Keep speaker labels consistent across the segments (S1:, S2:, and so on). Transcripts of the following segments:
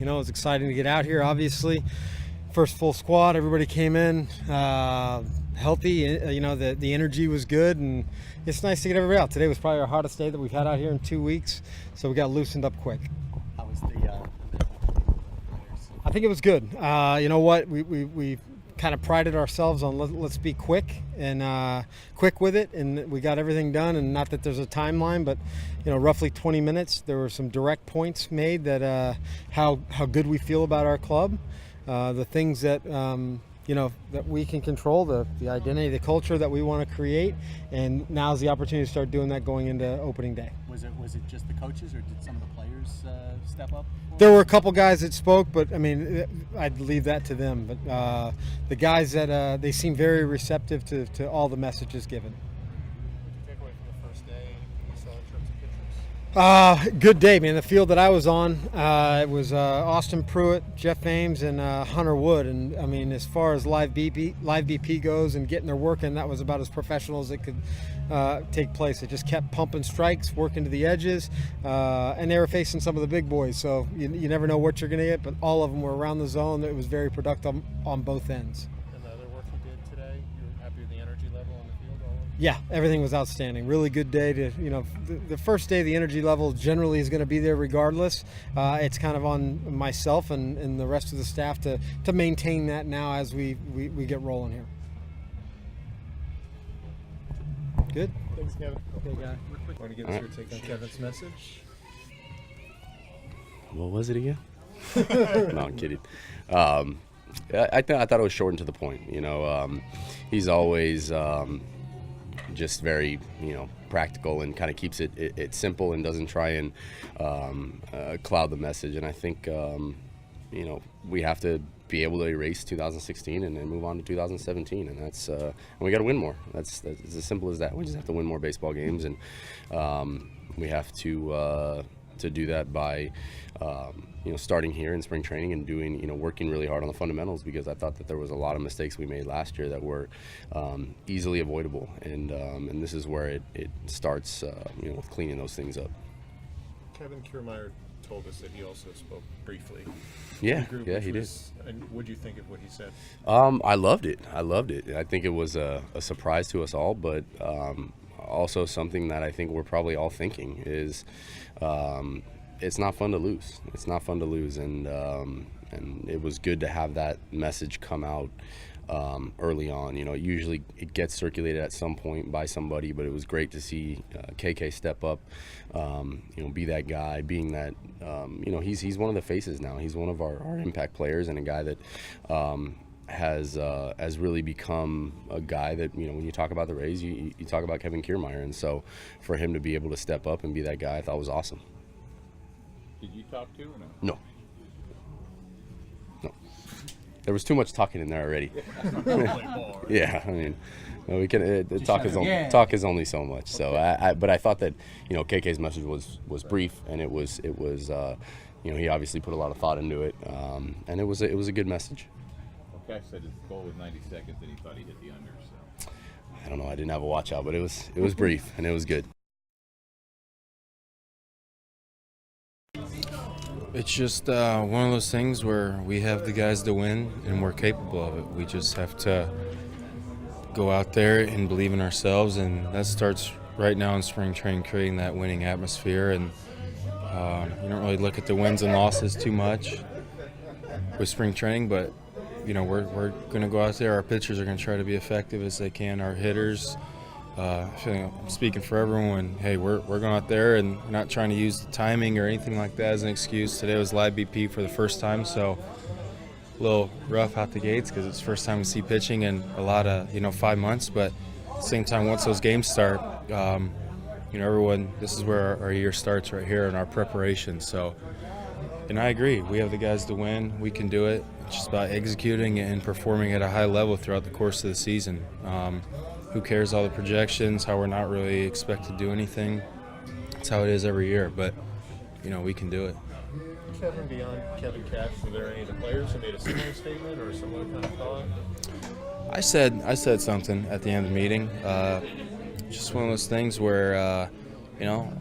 S1: You know, it was exciting to get out here, obviously. First full squad, everybody came in healthy. You know, the energy was good, and it's nice to get everybody out. Today was probably our hottest day that we've had out here in 2 weeks, so we got loosened up quick.
S2: How was the
S1: I think it was good. You know what? We kind of prided ourselves on let's be quick and quick with it, and we got everything done. And not that there's a timeline, but you know, roughly 20 minutes. There were some direct points made that how good we feel about our club, the things that you know that we can control, the identity, the culture that we want to create, and now's the opportunity to start doing that going into opening day.
S2: Was it just the coaches, or did some of the players step up?
S1: There were a couple guys that spoke, but I mean, I'd leave that to them. But the guys that they seem very receptive to all the messages given.
S3: What did you take away from the first day you saw in terms of pitchers?
S1: Good day, man. The field that I was on, it was Austin Pruitt, Jeff Ames, and Hunter Wood. And I mean, as far as live BP goes and getting their work in, that was about as professional as it could take place. It just kept pumping strikes, working to the edges, and they were facing some of the big boys. So you never know what you're going to get, but all of them were around the zone. It was very productive on both ends.
S3: And the other work you did today, you were happy with the energy level on the field?
S1: Yeah, everything was outstanding. Really good day. You know, the first day, the energy level generally is going to be there regardless. It's kind of on myself and the rest of the staff to maintain that now as we get rolling here. Good.
S3: Thanks, Kevin.
S1: Okay, guy.
S3: Want to give us your take on Kevin's message?
S4: What was it again? No, I'm kidding. I thought it was short and to the point. You know, he's always just very, you know, practical and kind of keeps it simple and doesn't try and cloud the message. And I think, you know, we have to be able to erase 2016 and then move on to 2017, and that's and we got to win more. That's as simple as that. We just have to win more baseball games, and we have to do that by you know, starting here in spring training and doing, you know, working really hard on the fundamentals, because I thought that there was a lot of mistakes we made last year that were easily avoidable, and this is where it starts, you know, with cleaning those things up.
S3: Kevin Kiermaier told us that he also spoke briefly.
S4: Yeah,
S3: Group,
S4: yeah, he did.
S3: And what do you think of what he said?
S4: I loved it. I think it was a surprise to us all, but also something that I think we're probably all thinking is it's not fun to lose. It's not fun to lose, and it was good to have that message come out early on. You know, usually it gets circulated at some point by somebody, but it was great to see KK step up, you know, be that guy, being that, you know, he's one of the faces now. He's one of our impact players, and a guy that has really become a guy that, you know, when you talk about the Rays, you talk about Kevin Kiermaier, and so for him to be able to step up and be that guy, I thought was awesome.
S5: Did you talk to or
S4: no? No. There was too much talking in there already. Yeah, I mean, we can. Talk is only so much. So, but I thought that, you know, KK's message was brief, and it was you know, he obviously put a lot of thought into it, and it was a good message.
S5: Okay, said his goal was 90 seconds, and he thought he hit the under. So
S4: I don't know. I didn't have a watch out, but it was brief, and it was good.
S6: It's just one of those things where we have the guys to win, and we're capable of it. We just have to go out there and believe in ourselves, and that starts right now in spring training, creating that winning atmosphere. And you don't really look at the wins and losses too much with spring training, but you know, we're going to go out there. Our pitchers are going to try to be effective as they can. Our hitters, I feel like I'm speaking for everyone. Hey, we're going out there, and we're not trying to use the timing or anything like that as an excuse. Today was live BP for the first time, so a little rough out the gates because it's the first time we see pitching in a lot of, you know, 5 months. But at the same time, once those games start, you know, everyone, this is where our year starts right here in our preparation. So, and I agree, we have the guys to win. We can do it. It's just about executing and performing at a high level throughout the course of the season. Who cares all the projections, how we're not really expected to do anything. It's how it is every year, but, you know, we can do it.
S3: Kevin, beyond Kevin Cash, were there any of the players who made a similar statement or a similar kind of thought?
S6: I said something at the end of the meeting. Just one of those things where, you know,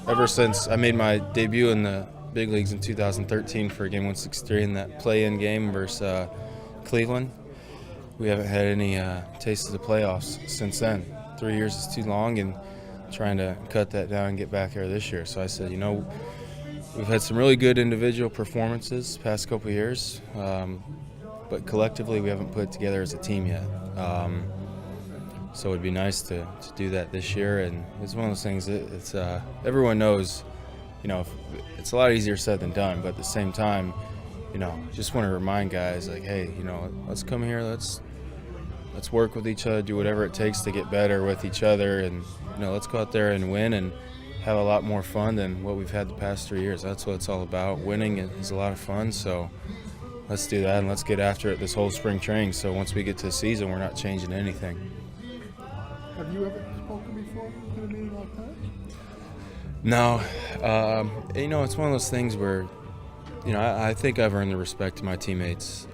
S6: ever since I made my debut in the big leagues in 2013 for Game 163 in that play-in game versus Cleveland. We haven't had any taste of the playoffs since then. 3 years is too long, and trying to cut that down and get back there this year. So I said, we've had some really good individual performances the past couple of years, but collectively we haven't put it together as a team yet. So it'd be nice to do that this year, and it's one of those things that it's everyone knows, it's a lot easier said than done, but at the same time, just want to remind guys like, hey, let's come here, let's work with each other, do whatever it takes to get better with each other, and let's go out there and win and have a lot more fun than what we've had the past 3 years. That's what it's all about. Winning is a lot of fun, so let's do that, and let's get after it this whole spring training, so once we get to the season, we're not changing anything.
S7: Have you ever spoken before in a meeting like that?
S6: No. It's one of those things where, I think I've earned the respect of my teammates.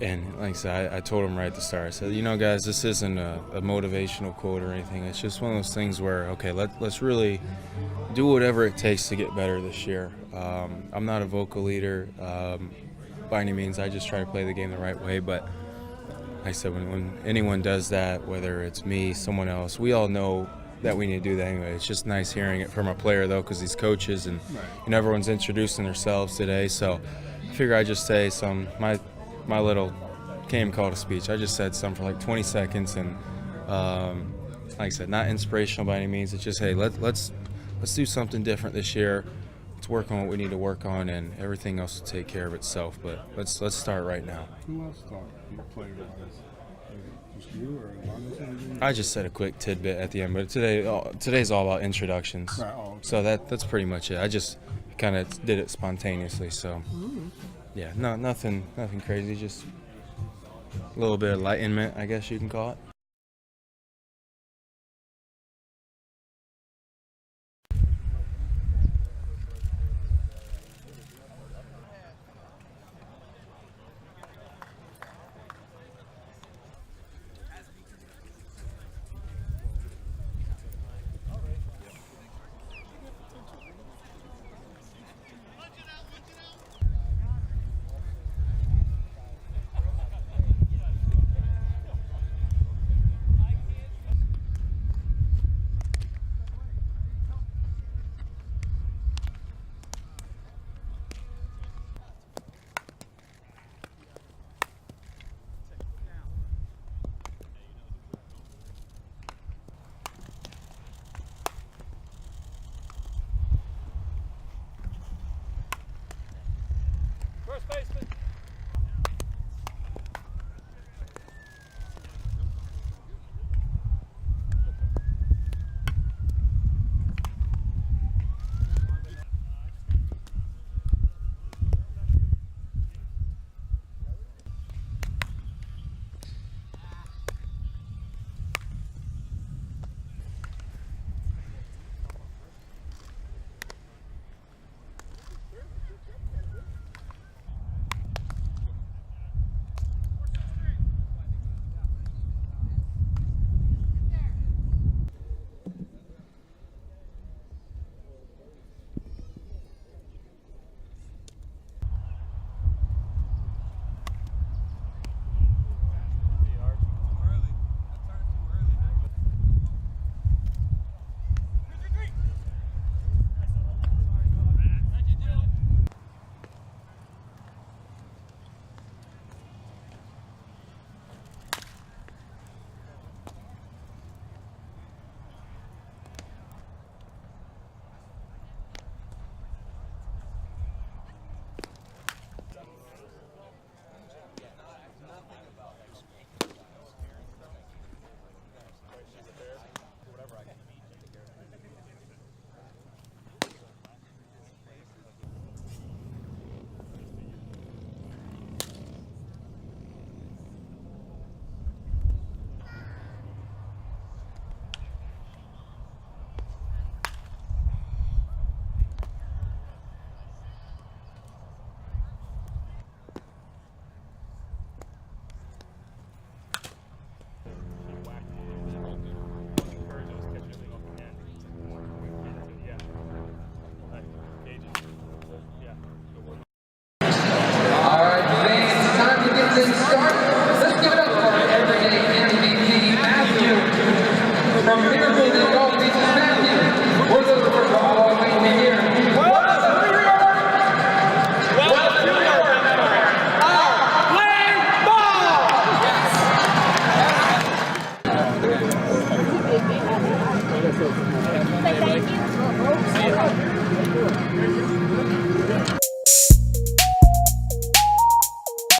S6: And like I said, I told them right at the start, I said, guys, this isn't a motivational quote or anything. It's just one of those things where, okay, let's really do whatever it takes to get better this year. I'm not a vocal leader by any means. I just try to play the game the right way. But like I said, when anyone does that, whether it's me, someone else, we all know that we need to do that anyway. It's just nice hearing it from a player, though, because he's coaches and everyone's introducing themselves today. So I figure I just say my little can't call it a speech. I just said something for like 20 seconds, and like I said, not inspirational by any means. It's just, hey, let's do something different this year. Let's work on what we need to work on, and everything else will take care of itself. But let's start right now.
S7: Who else thought player-wise? Just you or Lonzo?
S6: I just said a quick tidbit at the end, but today's all about introductions.
S7: Right, okay.
S6: So that's pretty much it. I just kind of did it spontaneously. So yeah, no, nothing crazy. Just a little bit of enlightenment, I guess you can call it.